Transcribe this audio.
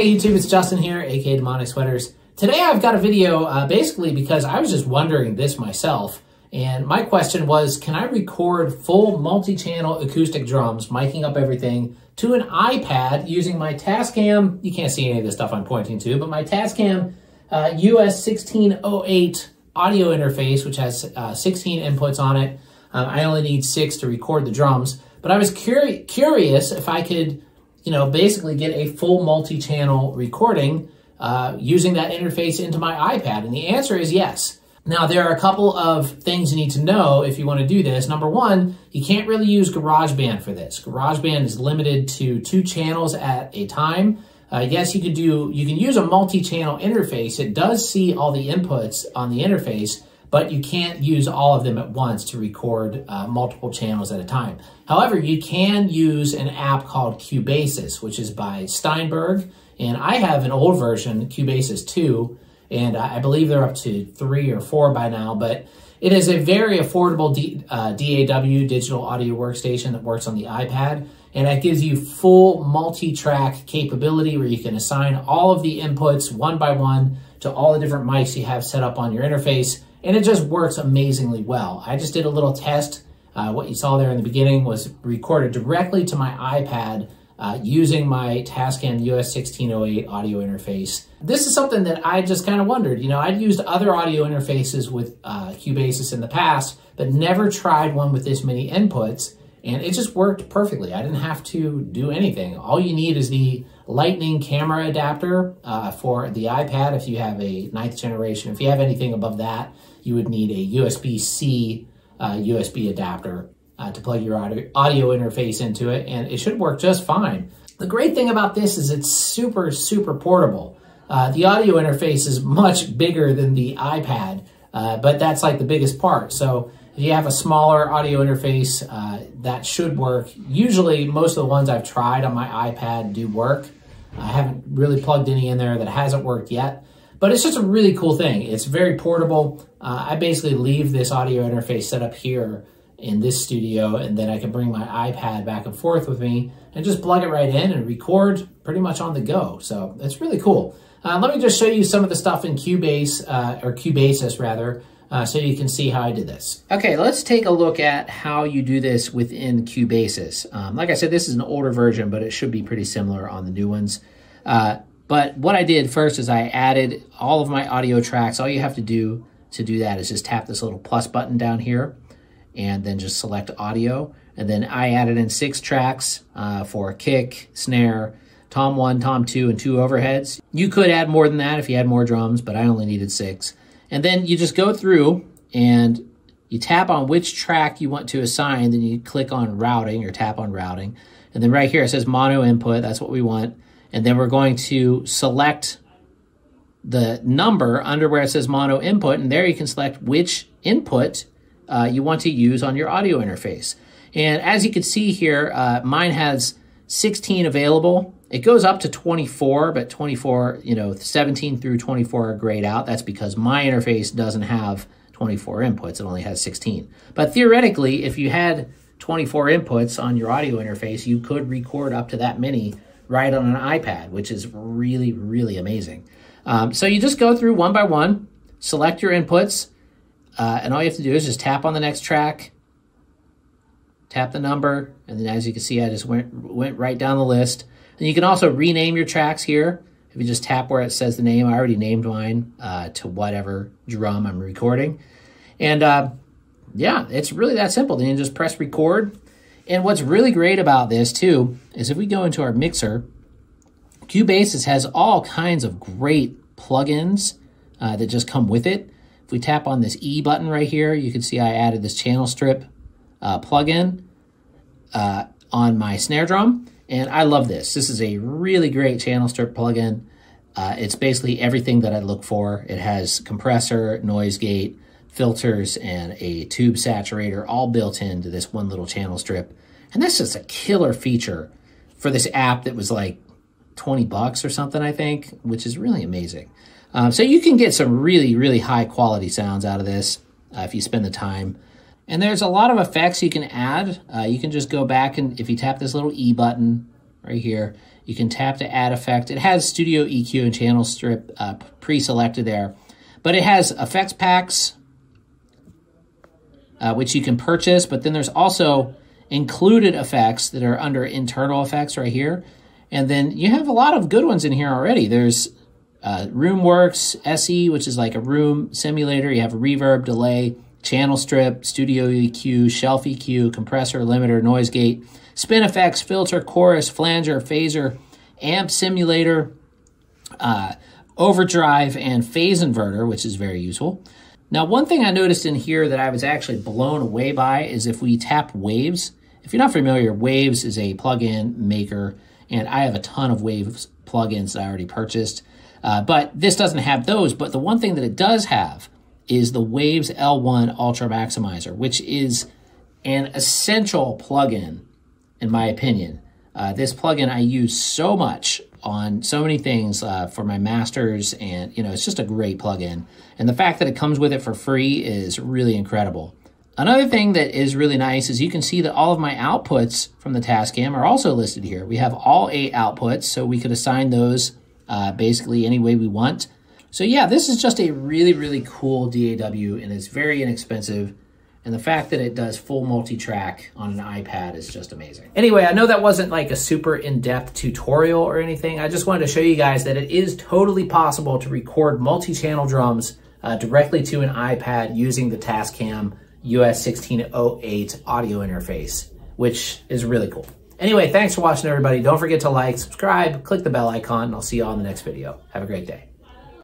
Hey YouTube, it's Justin here, aka Demonic Sweaters. Today I've got a video basically because I was just wondering this myself, and my question was, can I record full multi-channel acoustic drums, miking up everything, to an iPad using my Tascam, you can't see any of the stuff I'm pointing to, but my Tascam US-16x08 audio interface, which has 16 inputs on it. I only need 6 to record the drums, but I was curious if I could, basically get a full multi-channel recording using that interface into my iPad, and the answer is yes. Now, there are a couple of things you need to know if you want to do this. Number one, you can't really use GarageBand for this. GarageBand is limited to 2 channels at a time. Yes, you can use a multi-channel interface. It does see all the inputs on the interface, but you can't use all of them at once to record multiple channels at a time. However, you can use an app called Cubasis, which is by Steinberg, and I have an old version, Cubasis 2, and I believe they're up to 3 or 4 by now, but it is a very affordable DAW, digital audio workstation, that works on the iPad, and that gives you full multi-track capability where you can assign all of the inputs one by one to all the different mics you have set up on your interface, and it just works amazingly well. I just did a little test. What you saw there in the beginning was recorded directly to my iPad using my Tascam US-16x08 audio interface. This is something that I just kind of wondered. I'd used other audio interfaces with Cubasis in the past, but never tried one with this many inputs, and it just worked perfectly. I didn't have to do anything. All you need is the Lightning camera adapter for the iPad if you have a 9th generation. If you have anything above that, you would need a USB-C USB adapter to plug your audio interface into it, and it should work just fine. The great thing about this is it's super, super portable. The audio interface is much bigger than the iPad, but that's like the biggest part. So if you have a smaller audio interface, that should work. Usually, most of the ones I've tried on my iPad do work. I haven't really plugged any in there that hasn't worked yet, but it's just a really cool thing. It's very portable. I basically leave this audio interface set up here in this studio, and then I can bring my iPad back and forth with me and just plug it right in and record pretty much on the go. So it's really cool. Let me just show you some of the stuff in Cubase, or Cubasis rather, so you can see how I did this. Okay, let's take a look at how you do this within Cubasis. Like I said, this is an older version, but it should be pretty similar on the new ones. But what I did first is I added all of my audio tracks. All you have to do that is just tap this little plus button down here and then just select audio. And then I added in 6 tracks for kick, snare, tom 1, tom 2, and 2 overheads. You could add more than that if you had more drums, but I only needed 6. And then you just go through and you tap on which track you want to assign, then you click on routing or tap on routing. And then right here it says mono input, that's what we want. And then we're going to select the number under where it says mono input, and there you can select which input you want to use on your audio interface. And as you can see here, mine has 16 available. It goes up to 24, but 24, 17 through 24 are grayed out. That's because my interface doesn't have 24 inputs. It only has 16. But theoretically, if you had 24 inputs on your audio interface, you could record up to that many right on an iPad, which is really, really amazing. So you just go through one by one, select your inputs, and all you have to do is just tap on the next track, tap the number, and then as you can see, I just went right down the list. And you can also rename your tracks here. If you just tap where it says the name, I already named mine to whatever drum I'm recording. And yeah, it's really that simple. Then you just press record. And what's really great about this too is if we go into our mixer, Cubasis has all kinds of great plugins that just come with it. If we tap on this E button right here, you can see I added this channel strip plugin on my snare drum, and I love this. This is a really great channel strip plugin. It's basically everything that I look for. It has compressor, noise gate, filters, and a tube saturator all built into this one little channel strip. And that's just a killer feature for this app that was like 20 bucks or something, I think, which is really amazing. So you can get some really, really high quality sounds out of this if you spend the time. And there's a lot of effects you can add. You can just go back and if you tap this little E button right here, You can tap to add effect. It has studio EQ and channel strip pre-selected there, but it has effects packs, which you can purchase, but then there's also included effects that are under internal effects right here. And then you have a lot of good ones in here already. There's RoomWorks SE, which is like a room simulator. You have a reverb, delay, channel strip, studio EQ, shelf EQ, compressor, limiter, noise gate, spin effects, filter, chorus, flanger, phaser, amp simulator, overdrive, and phase inverter, which is very useful. Now, one thing I noticed in here that I was actually blown away by is if we tap Waves. If you're not familiar, Waves is a plugin maker, and I have a ton of Waves plugins that I already purchased. But this doesn't have those, but the one thing that it does have is the Waves L1 Ultra Maximizer, which is an essential plugin, in my opinion. This plugin I use so much on so many things for my masters, and it's just a great plugin. And the fact that it comes with it for free is really incredible. Another thing that is really nice is you can see that all of my outputs from the Tascam are also listed here. We have all 8 outputs, so we could assign those basically any way we want. So yeah, this is just a really, really cool DAW, and it's very inexpensive. And the fact that it does full multi-track on an iPad is just amazing. Anyway, I know that wasn't like a super in-depth tutorial or anything. I just wanted to show you guys that it is totally possible to record multi-channel drums directly to an iPad using the Tascam US-16x08 audio interface, which is really cool. Anyway, thanks for watching, everybody. Don't forget to like, subscribe, click the bell icon, and I'll see you all in the next video. Have a great day.